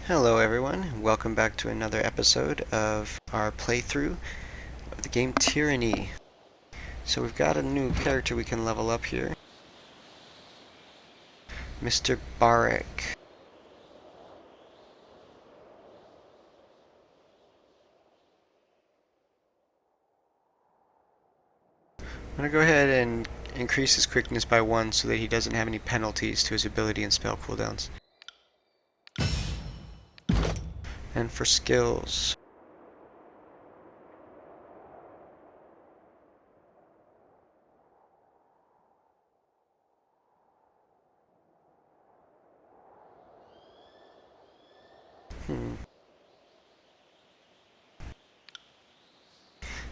Hello everyone, welcome back to another episode of our playthrough of the game Tyranny. So we've got a new character we can level up here. Mr. Barek. I'm going to go ahead and increase his quickness by 1 so that he doesn't have any penalties to his ability and spell cooldowns. And for skills,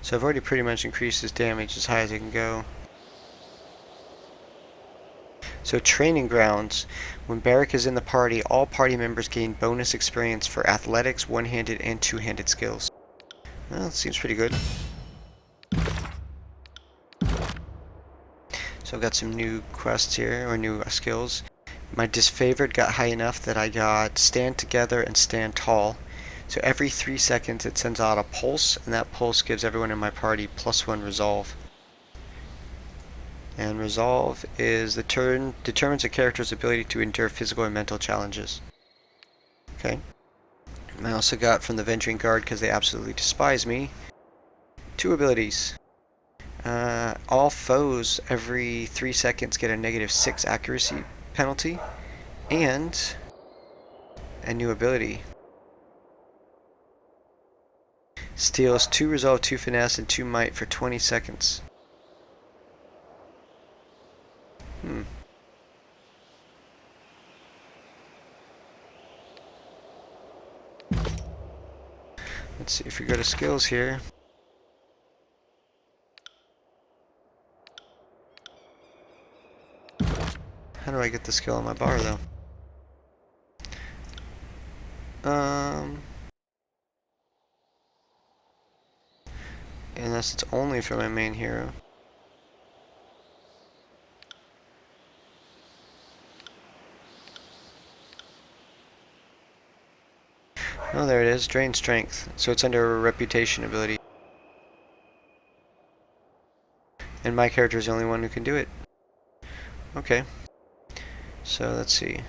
So I've already pretty much increased his damage as high as I can go. So Training Grounds. When Barek is in the party, all party members gain bonus experience for athletics, one-handed, and two-handed skills. Well, that seems pretty good. So I've got some new quests here, or new skills. My disfavored got high enough that I got Stand Together and Stand Tall. So every 3 seconds it sends out a pulse, and that pulse gives everyone in my party +1 resolve. And resolve is the turn determines a character's ability to endure physical and mental challenges. Okay. I also got from the Venturing Guard, because they absolutely despise me, 2 abilities. All foes every 3 seconds get a -6 accuracy penalty, and a new ability. Steals 2 resolve, 2 finesse, and 2 might for 20 seconds. Let's see if we go to skills here. How do I get the skill on my bar though? Unless it's only for my main hero. Oh, there it is, Drain Strength. So it's under a Reputation ability. And my character is the only one who can do it. Okay. So let's see.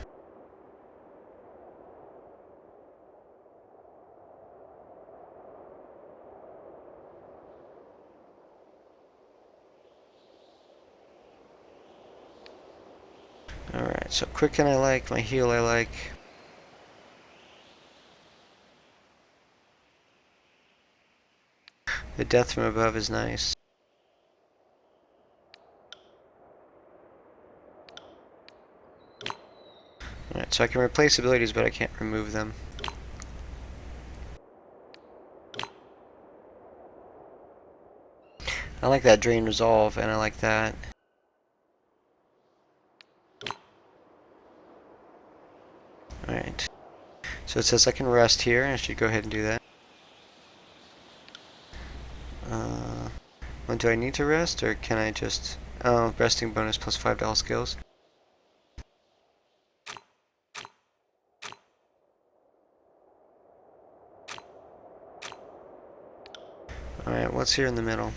Alright, so Quicken I like, my heal I like. The Death from Above is nice. Alright, so I can replace abilities, but I can't remove them. I like that Drain Resolve, and I like that. Alright. So it says I can rest here, and I should go ahead and do that. When do I need to rest, or can I just... Oh, resting bonus plus $5 skills. Alright, what's here in the middle?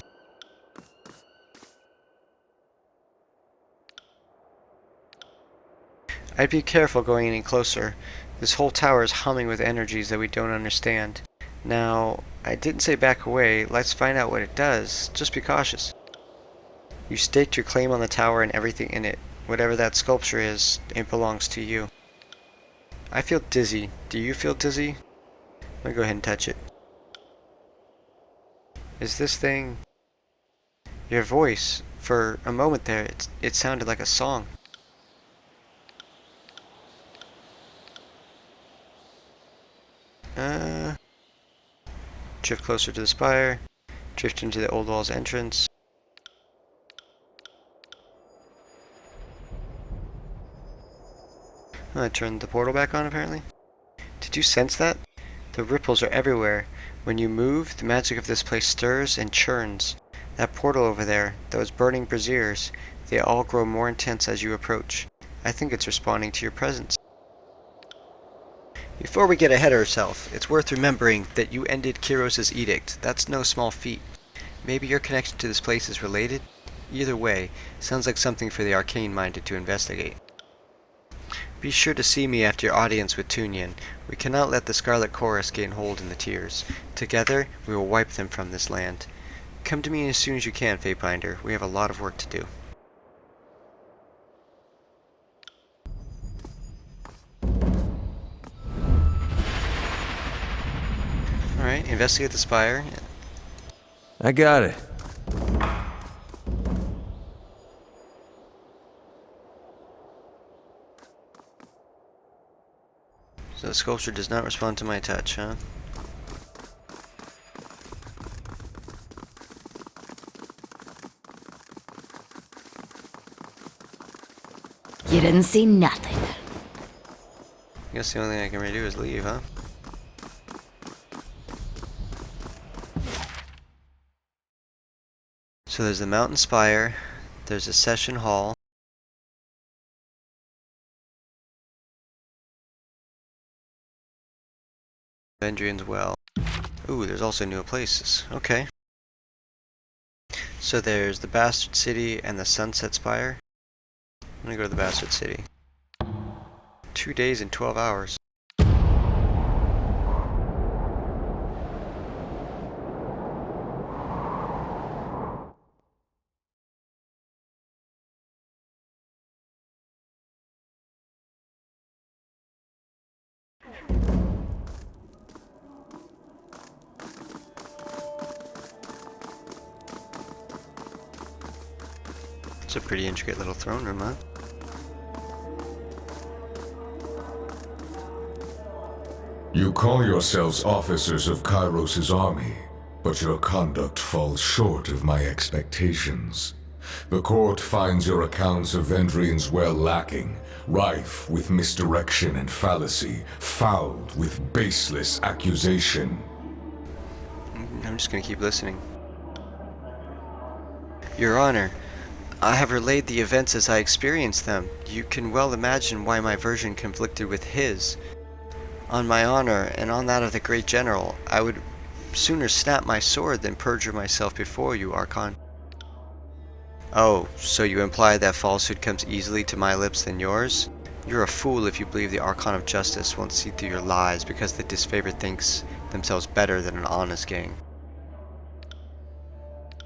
I'd be careful going any closer. This whole tower is humming with energies that we don't understand. Now, I didn't say back away. Let's find out what it does. Just be cautious. You staked your claim on the tower and everything in it. Whatever that sculpture is, it belongs to you. I feel dizzy. Do you feel dizzy? I'm gonna go ahead and touch it. Is this thing... Your voice, for a moment there, it sounded like a song. Drift closer to the spire. Drift into the old wall's entrance. I turned the portal back on, apparently. Did you sense that? The ripples are everywhere. When you move, the magic of this place stirs and churns. That portal over there, those burning braziers, they all grow more intense as you approach. I think it's responding to your presence. Before we get ahead of ourselves, it's worth remembering that you ended Kiros' edict. That's no small feat. Maybe your connection to this place is related? Either way, sounds like something for the arcane-minded to investigate. Be sure to see me after your audience with Tunon. We cannot let the Scarlet Chorus gain hold in the Tears. Together, we will wipe them from this land. Come to me as soon as you can, Fatebinder. We have a lot of work to do. Alright, investigate the Spire. I got it. So the sculpture does not respond to my touch, huh? You didn't see nothing. I guess the only thing I can really do is leave, huh? So there's the Mountain Spire, there's a Session Hall, Vendrian's Well. Ooh, there's also newer places. Okay. So there's the Bastard City and the Sunset Spire. I'm gonna go to the Bastard City. 2 days and 12 hours. It's a pretty intricate little throne room, huh? You call yourselves officers of Kairos' army, but your conduct falls short of my expectations. The court finds your accounts of Vendrian's Well lacking, rife with misdirection and fallacy, fouled with baseless accusation. I'm just gonna keep listening. Your Honor, I have relayed the events as I experienced them. You can well imagine why my version conflicted with his. On my honor, and on that of the great general, I would sooner snap my sword than perjure myself before you, Archon. Oh, so you imply that falsehood comes easily to my lips than yours? You're a fool if you believe the Archon of Justice won't see through your lies because the disfavored thinks themselves better than an honest gang.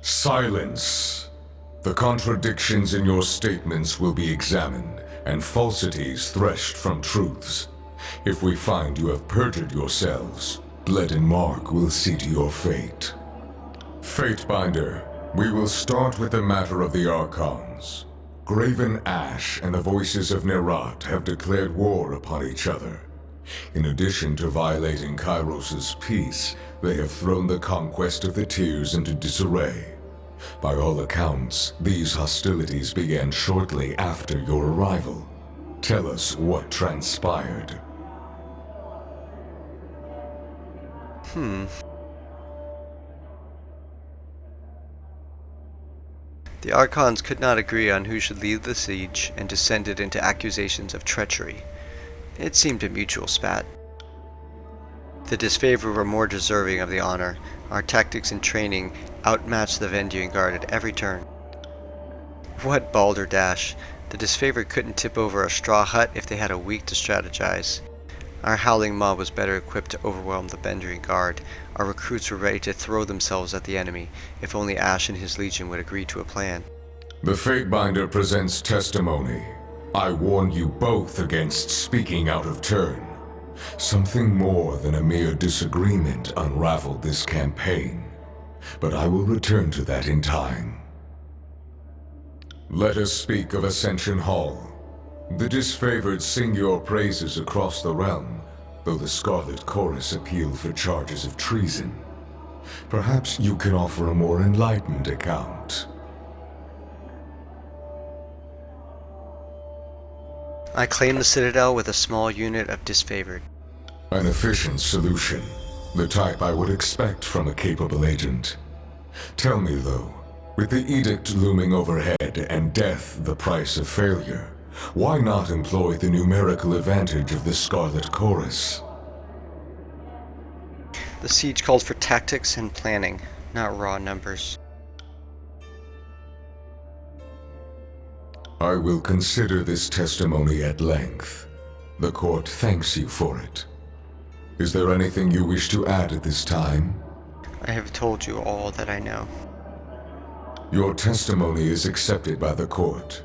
Silence! The contradictions in your statements will be examined, and falsities threshed from truths. If we find you have perjured yourselves, Bled and Mark will see to your fate. Fatebinder, we will start with the matter of the Archons. Graven Ash and the Voices of Nerat have declared war upon each other. In addition to violating Kairos' peace, they have thrown the conquest of the Tears into disarray. By all accounts, these hostilities began shortly after your arrival. Tell us what transpired. The Archons could not agree on who should lead the siege and descended into accusations of treachery. It seemed a mutual spat. The disfavored were more deserving of the honor. Our tactics and training outmatched the Vendrian Guard at every turn. What balderdash! The disfavored couldn't tip over a straw hut if they had a week to strategize. Our howling mob was better equipped to overwhelm the Vendrian Guard. Our recruits were ready to throw themselves at the enemy, if only Ash and his legion would agree to a plan. The Fatebinder presents testimony. I warn you both against speaking out of turn. Something more than a mere disagreement unraveled this campaign, but I will return to that in time. Let us speak of Ascension Hall. The disfavored sing your praises across the realm, though the Scarlet Chorus appeal for charges of treason. Perhaps you can offer a more enlightened account. I claim the Citadel with a small unit of disfavored. An efficient solution, the type I would expect from a capable agent. Tell me though, with the edict looming overhead and death the price of failure, why not employ the numerical advantage of the Scarlet Chorus? The siege called for tactics and planning, not raw numbers. I will consider this testimony at length. The court thanks you for it. Is there anything you wish to add at this time? I have told you all that I know. Your testimony is accepted by the court.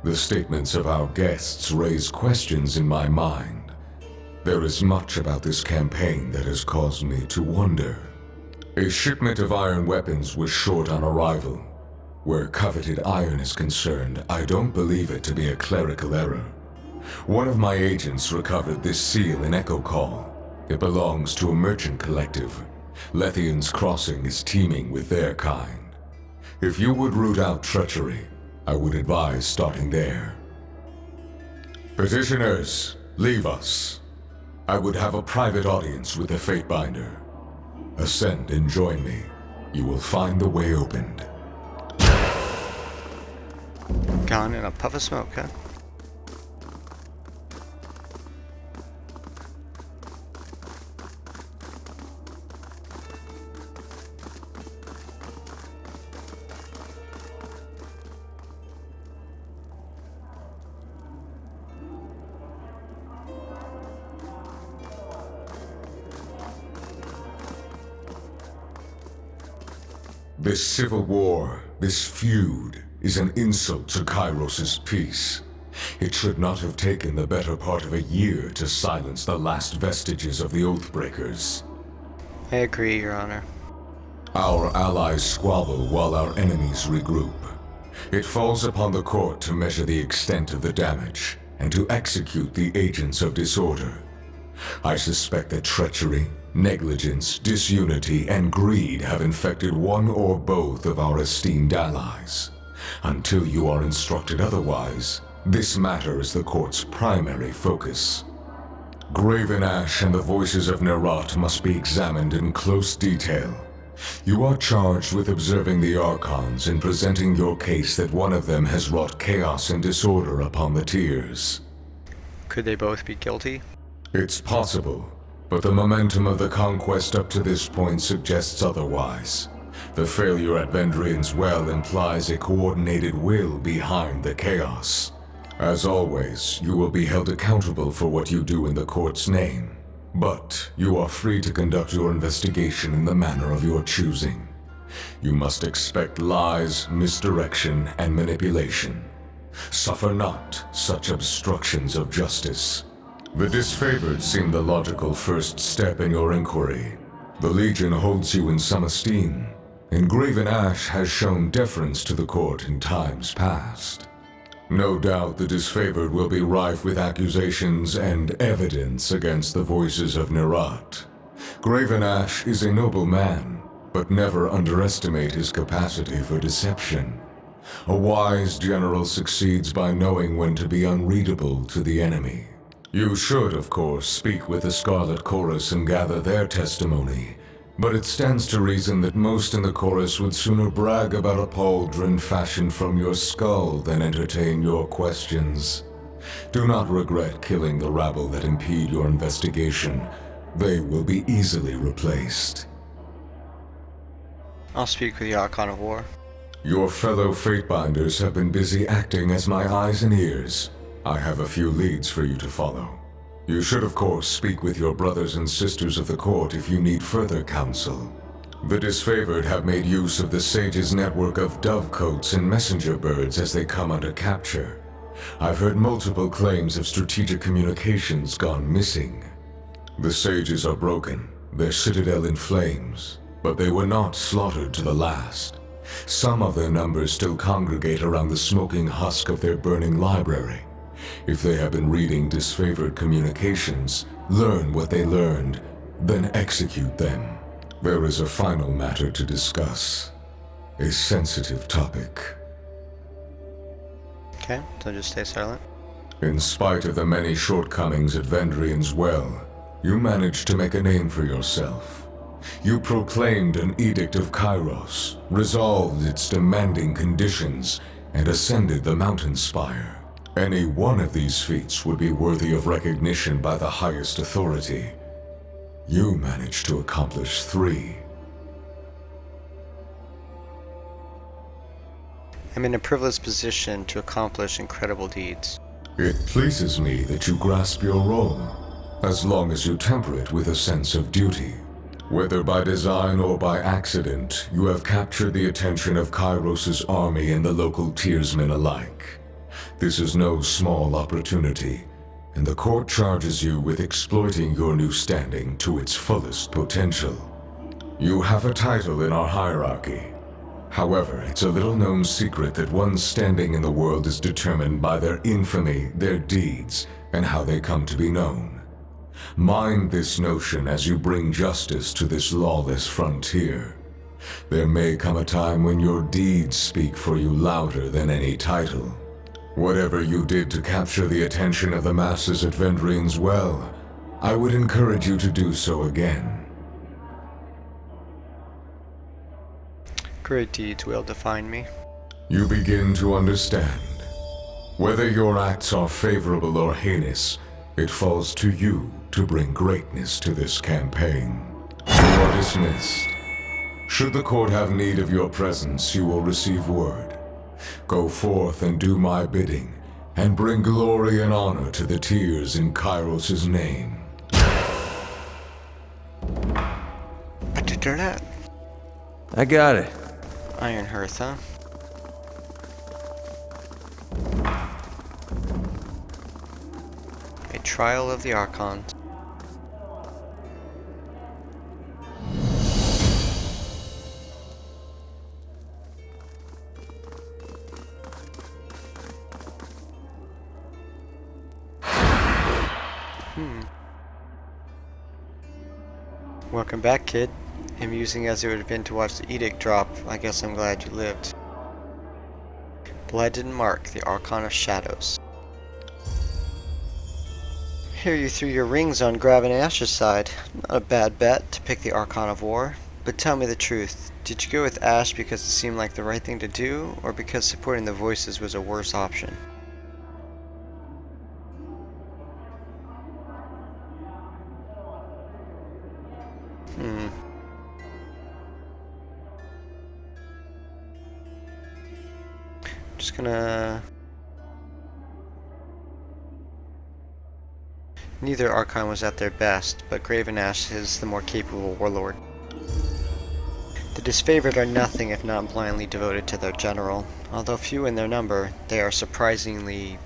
The statements of our guests raise questions in my mind. There is much about this campaign that has caused me to wonder. A shipment of iron weapons was short on arrival. Where coveted iron is concerned, I don't believe it to be a clerical error. One of my agents recovered this seal in Echo Call. It belongs to a merchant collective. Lethian's Crossing is teeming with their kind. If you would root out treachery, I would advise starting there. Petitioners, leave us. I would have a private audience with the Fatebinder. Ascend and join me. You will find the way opened. Gone in a puff of smoke, huh? This civil war, this feud, is an insult to Kairos' peace. It should not have taken the better part of a year to silence the last vestiges of the Oathbreakers. I agree, Your Honor. Our allies squabble while our enemies regroup. It falls upon the court to measure the extent of the damage, and to execute the agents of disorder. I suspect that treachery, negligence, disunity, and greed have infected one or both of our esteemed allies. Until you are instructed otherwise, this matter is the court's primary focus. Graven Ash and the voices of Nerat must be examined in close detail. You are charged with observing the Archons and presenting your case that one of them has wrought chaos and disorder upon the tiers. Could they both be guilty? It's possible, but the momentum of the conquest up to this point suggests otherwise. The failure at Vendrian's Well implies a coordinated will behind the chaos. As always, you will be held accountable for what you do in the court's name, but you are free to conduct your investigation in the manner of your choosing. You must expect lies, misdirection, and manipulation. Suffer not such obstructions of justice. The disfavored seem the logical first step in your inquiry. The Legion holds you in some esteem, and Graven Ash has shown deference to the court in times past. No doubt the disfavored will be rife with accusations and evidence against the voices of Nerat. Graven Ash is a noble man, but never underestimate his capacity for deception. A wise general succeeds by knowing when to be unreadable to the enemy. You should, of course, speak with the Scarlet Chorus and gather their testimony, but it stands to reason that most in the chorus would sooner brag about a pauldron fashioned from your skull than entertain your questions. Do not regret killing the rabble that impede your investigation. They will be easily replaced. I'll speak with the Archon of War. Your fellow Fatebinders have been busy acting as my eyes and ears. I have a few leads for you to follow. You should, of course, speak with your brothers and sisters of the court if you need further counsel. The disfavored have made use of the Sage's network of dovecoats and messenger birds as they come under capture. I've heard multiple claims of strategic communications gone missing. The Sages are broken, their citadel in flames, but they were not slaughtered to the last. Some of their numbers still congregate around the smoking husk of their burning library. If they have been reading disfavored communications, learn what they learned, then execute them. There is a final matter to discuss. A sensitive topic. Okay, so just stay silent. In spite of the many shortcomings at Vendrian's Well, you managed to make a name for yourself. You proclaimed an Edict of Kairos, resolved its demanding conditions, and ascended the mountain spire. Any one of these feats would be worthy of recognition by the highest authority. You managed to accomplish 3. I'm in a privileged position to accomplish incredible deeds. It pleases me that you grasp your role, as long as you temper it with a sense of duty. Whether by design or by accident, you have captured the attention of Kairos' army and the local tiersmen alike. This is no small opportunity, and the court charges you with exploiting your new standing to its fullest potential. You have a title in our hierarchy. However, it's a little-known secret that one's standing in the world is determined by their infamy, their deeds, and how they come to be known. Mind this notion as you bring justice to this lawless frontier. There may come a time when your deeds speak for you louder than any title. Whatever you did to capture the attention of the masses at Vendrian's Well, I would encourage you to do so again. Great deeds will define me. You begin to understand. Whether your acts are favorable or heinous, it falls to you to bring greatness to this campaign. You are dismissed. Should the court have need of your presence, you will receive word. Go forth and do my bidding, and bring glory and honor to the tiers in Kairos' name. I got it. Iron Hearth, huh? A trial of the Archons. Welcome back, kid. Amusing as it would have been to watch the edict drop, I guess I'm glad you lived. Blended Mark, the Archon of Shadows. Hear you threw your rings on grabbing Ash's side. Not a bad bet to pick the Archon of War. But tell me the truth. Did you go with Ash because it seemed like the right thing to do, or because supporting the voices was a worse option? Just gonna... Neither Archon was at their best, but Graven Ash is the more capable warlord. The disfavored are nothing if not blindly devoted to their general. Although few in their number, they are surprisingly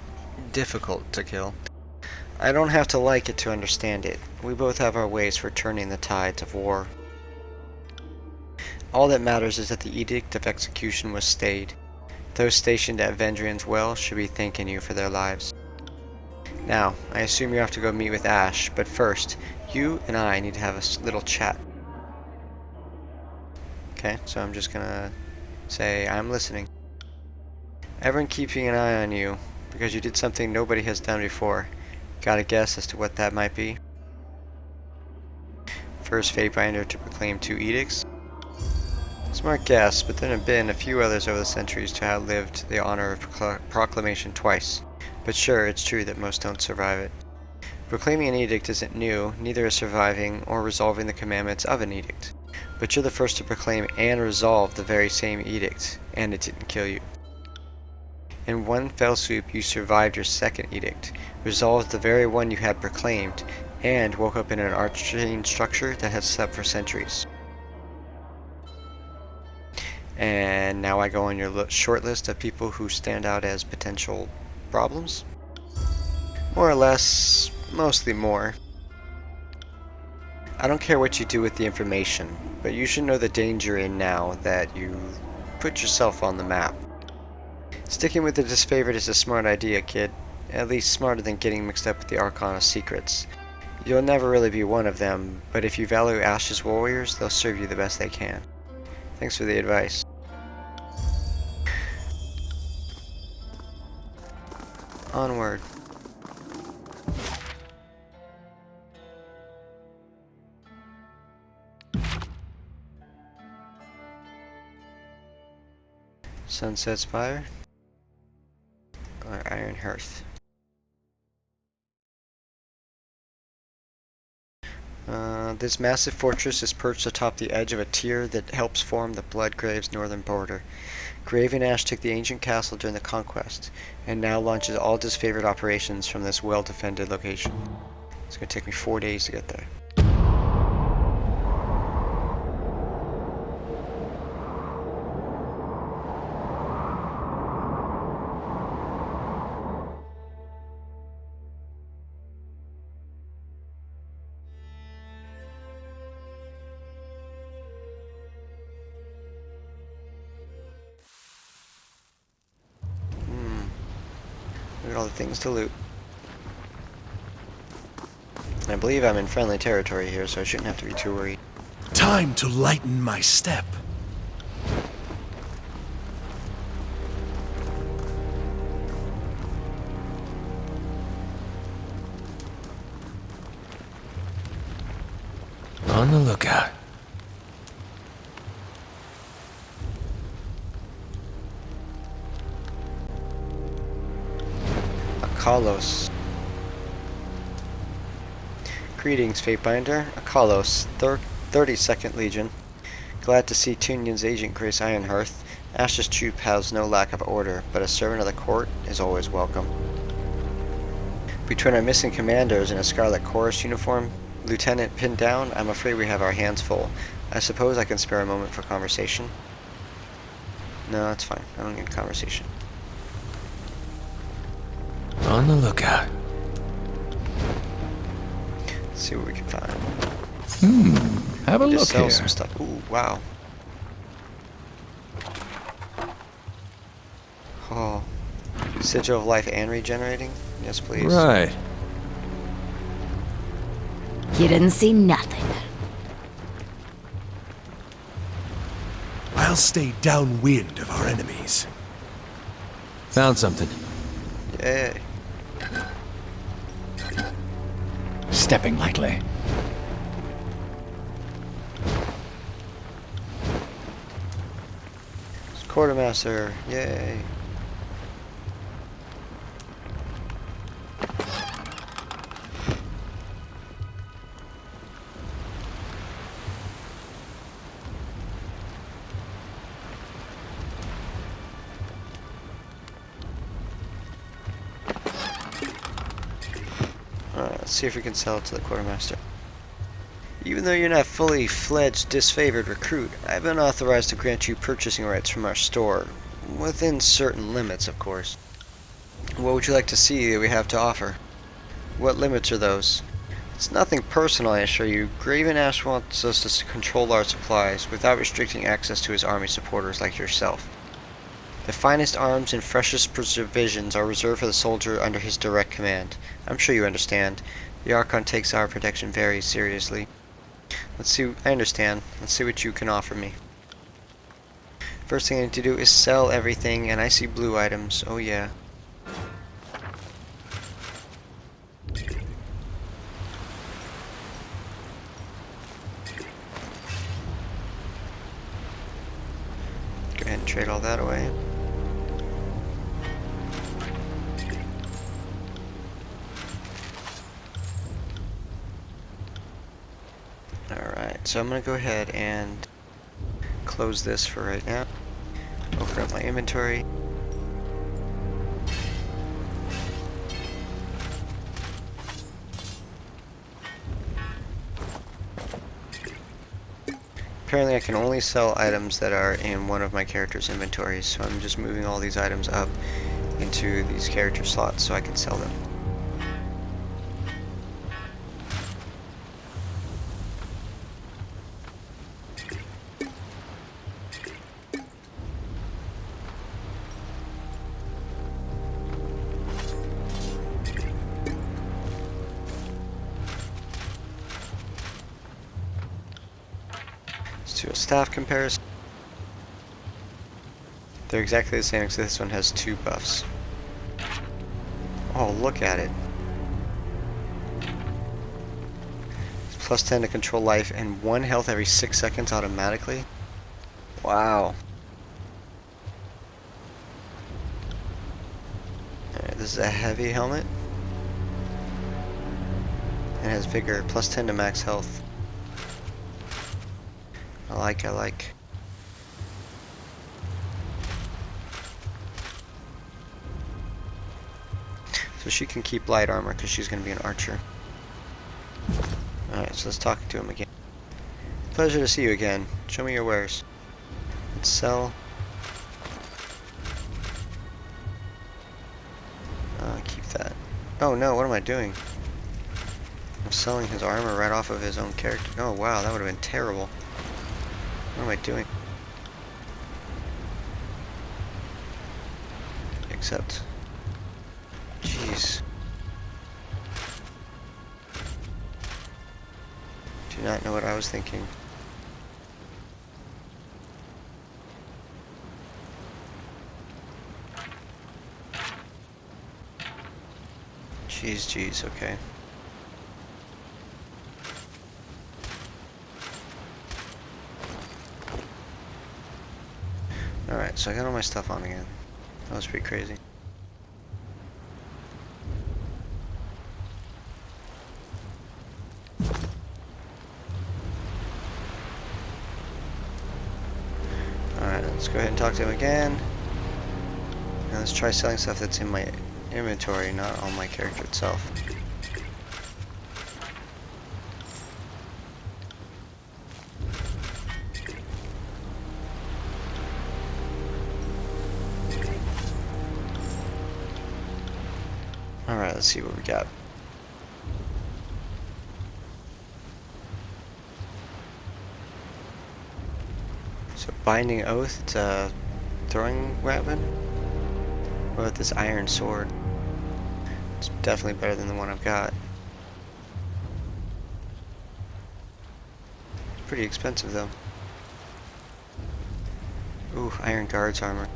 difficult to kill. I don't have to like it to understand it. We both have our ways for turning the tides of war. All that matters is that the Edict of Execution was stayed. Those stationed at Vendrian's Well should be thanking you for their lives. Now, I assume you have to go meet with Ash, but first, you and I need to have a little chat. Okay, so I'm just gonna say, I'm listening. Everyone keeping an eye on you, because you did something nobody has done before. Got a guess as to what that might be? First fatebinder to proclaim 2 edicts? Smart guess, but there have been a few others over the centuries to have lived the honor of proclamation twice. But sure, it's true that most don't survive it. Proclaiming an edict isn't new, neither is surviving or resolving the commandments of an edict. But you're the first to proclaim and resolve the very same edict, and it didn't kill you. In one fell swoop, you survived your second edict, resolved the very one you had proclaimed, and woke up in an arcane structure that had slept for centuries. And now I go on your short list of people who stand out as potential problems? More or less, mostly more. I don't care what you do with the information, but you should know the danger in now that you put yourself on the map. Sticking with the disfavored is a smart idea, kid. At least smarter than getting mixed up with the Archon of Secrets. You'll never really be one of them, but if you value Ash's warriors, they'll serve you the best they can. Thanks for the advice. Onward. Sunset Spire or Iron Hearth? This massive fortress is perched atop the edge of a tier that helps form the Bloodgrave's northern border. Graven Ash took the ancient castle during the conquest, and now launches all disfavored operations from this well-defended location. It's going to take me 4 days to get there. Look at all the things to loot. I believe I'm in friendly territory here, so I shouldn't have to be too worried. Time to lighten my step. On the lookout. Akalos. Greetings, Fatebinder. Akalos, 32nd Legion. Glad to see Tunon's agent Grace Ironhearth. Ash's troop has no lack of order, but a servant of the court is always welcome. Between our missing commanders in a Scarlet Chorus uniform, Lieutenant pinned down, I'm afraid we have our hands full. I suppose I can spare a moment for conversation. No, that's fine. I don't need conversation. On the lookout. Let's see what we can find. Have a Just look sell here. some stuff. Ooh, wow. Oh. Sigil of Life and regenerating? Yes, please. Right. You didn't see nothing. I'll stay downwind of our enemies. Found something. Yay. Stepping lightly. Quartermaster. Yay. Let's see if we can sell it to the quartermaster. Even though you're not fully fledged disfavored recruit, I've been authorized to grant you purchasing rights from our store, within certain limits, of course. What would you like to see that we have to offer? What limits are those? It's nothing personal, I assure you. Graven Ash wants us to control our supplies without restricting access to his army supporters like yourself. The finest arms and freshest provisions are reserved for the soldier under his direct command. I'm sure you understand. The Archon takes our protection very seriously. I understand. Let's see what you can offer me. First thing I need to do is sell everything, and I see blue items. Oh yeah. Go ahead and trade all that away. Alright, so I'm going to go ahead and close this for right now. Open up my inventory. Apparently I can only sell items that are in one of my character's inventories, so I'm just moving all these items up into these character slots so I can sell them. Let's do a staff comparison. They're exactly the same except this one has 2 buffs. Oh, look at it. It's plus 10 to control life and 1 health every 6 seconds automatically. Wow. Alright, this is a heavy helmet. And has vigor, plus 10 to max health. I like. So she can keep light armor because she's going to be an archer. Alright, so let's talk to him again. Pleasure to see you again. Show me your wares. Let's sell. Keep that. Oh no, what am I doing? I'm selling his armor right off of his own character. Oh wow, that would have been terrible. What am I doing? Except... Jeez. Do not know what I was thinking. Jeez, okay. Alright, so I got all my stuff on again. That was pretty crazy. Alright, let's go ahead and talk to him again. Now let's try selling stuff that's in my inventory, not on my character itself. Alright, let's see what we got. So Binding Oath, it's a throwing weapon. What about this iron sword? It's definitely better than the one I've got. It's pretty expensive though. Ooh, Iron Guard's armor.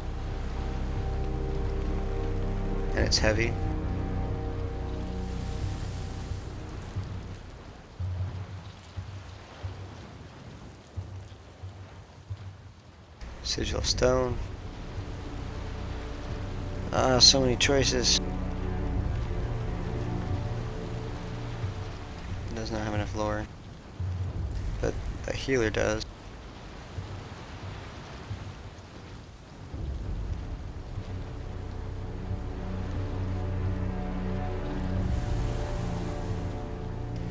And it's heavy. Sigil of Stone. Ah, so many choices. It does not have enough lore. But the healer does.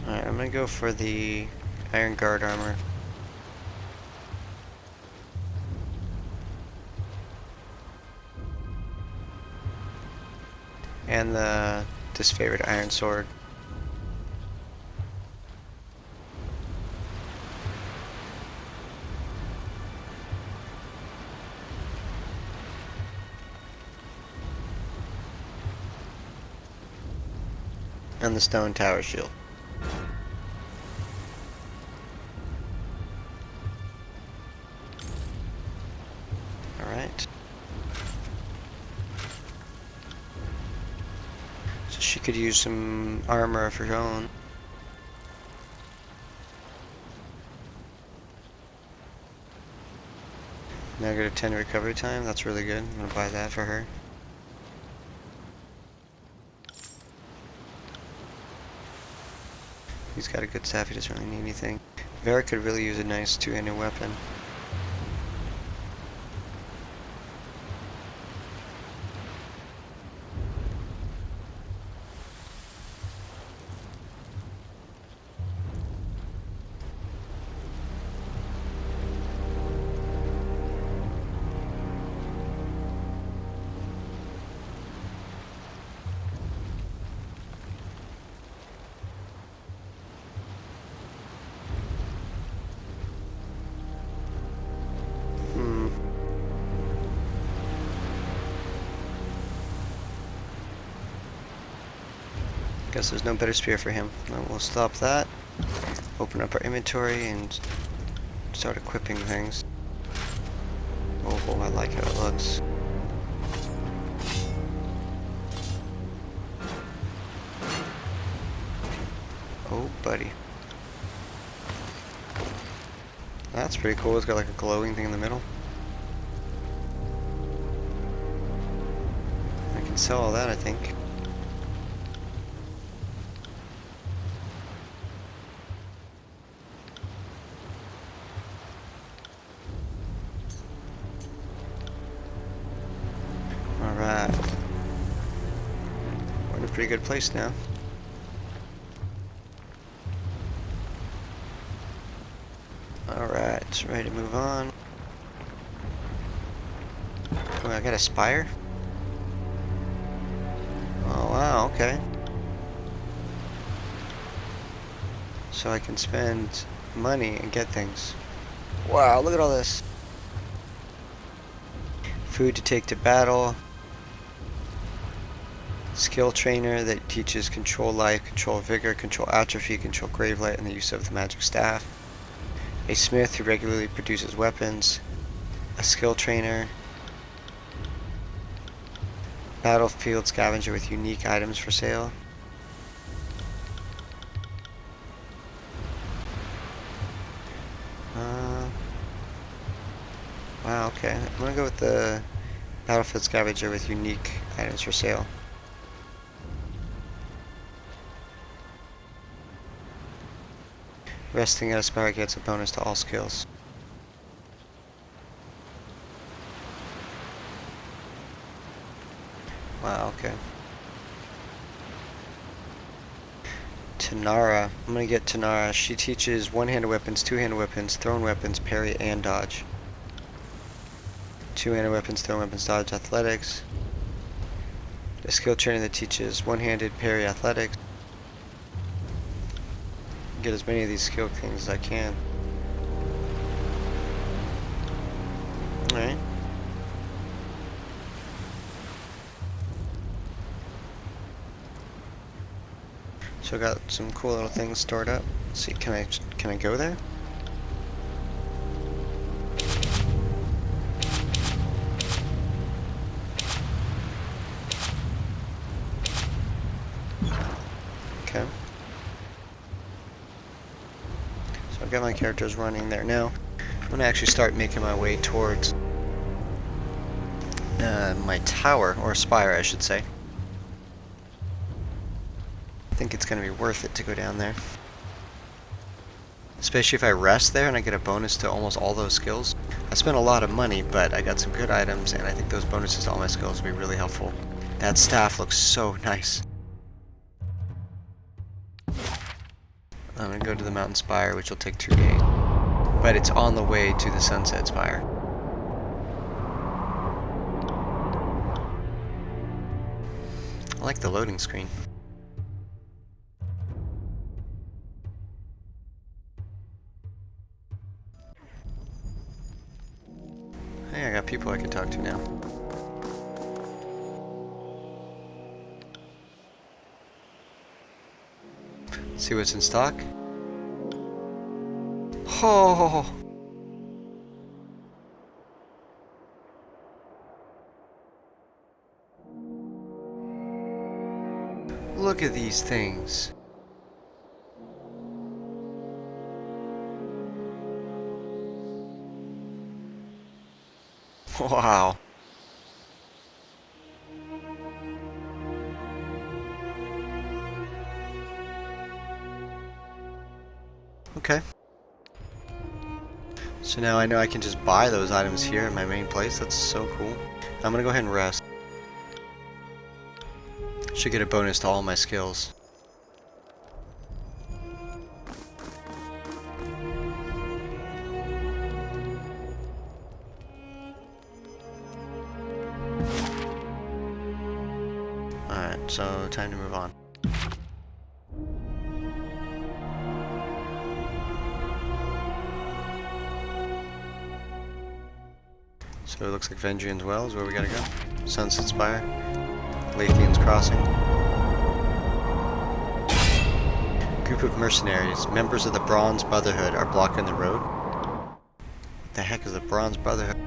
Alright, I'm gonna go for the Iron Guard armor. And the disfavored iron sword. And the stone tower shield. Alright. She could use some armor of her own. Negative 10 recovery time, that's really good. I'm gonna buy that for her. He's got a good staff, he doesn't really need anything. Vera could really use a nice two-handed weapon. Guess there's no better spear for him. No, we'll stop that. Open up our inventory and start equipping things. Oh, I like how it looks. Oh, buddy. That's pretty cool. It's got like a glowing thing in the middle. I can sell all that, I think. Alright. We're in a pretty good place now. Alright, so ready to move on. Oh, I got a Spire? Oh wow, okay. So I can spend money and get things. Wow, look at all this. Food to take to battle. Skill trainer that teaches control life, control vigor, control atrophy, control grave light, and the use of the magic staff. A smith who regularly produces weapons. A skill trainer. Battlefield scavenger with unique items for sale. Wow, okay. I'm gonna go with the Battlefield Scavenger with unique items for sale. Resting at a Spire gets a bonus to all skills. Wow, okay. Tanara. I'm gonna get Tanara. She teaches one-handed weapons, two-handed weapons, thrown weapons, parry, and dodge. Two-handed weapons, thrown weapons, dodge, athletics. A skill trainer that teaches one-handed, parry, athletics. Get as many of these skill things as I can. Alright. So I got some cool little things stored up. Let's see, can I go there? Okay. So I've got my characters running there now. I'm gonna actually start making my way towards my tower, or spire I should say. I think it's gonna be worth it to go down there. Especially if I rest there and I get a bonus to almost all those skills. I spent a lot of money, but I got some good items, and I think those bonuses to all my skills will be really helpful. That staff looks so nice. I'm gonna go to the mountain spire, which will take 2 days. But it's on the way to the sunset spire. I like the loading screen. Hey, I got people I can talk to now. See what's in stock. Oh! Look at these things. Wow. Okay. So now I know I can just buy those items here in my main place. That's so cool. I'm gonna go ahead and rest. Should get a bonus to all my skills. Alright, so time to move on. So it looks like Vendrian's Well is where we gotta go. Sunset Spire. Lathian's Crossing. Group of mercenaries, members of the Bronze Brotherhood, are blocking the road. What the heck is the Bronze Brotherhood?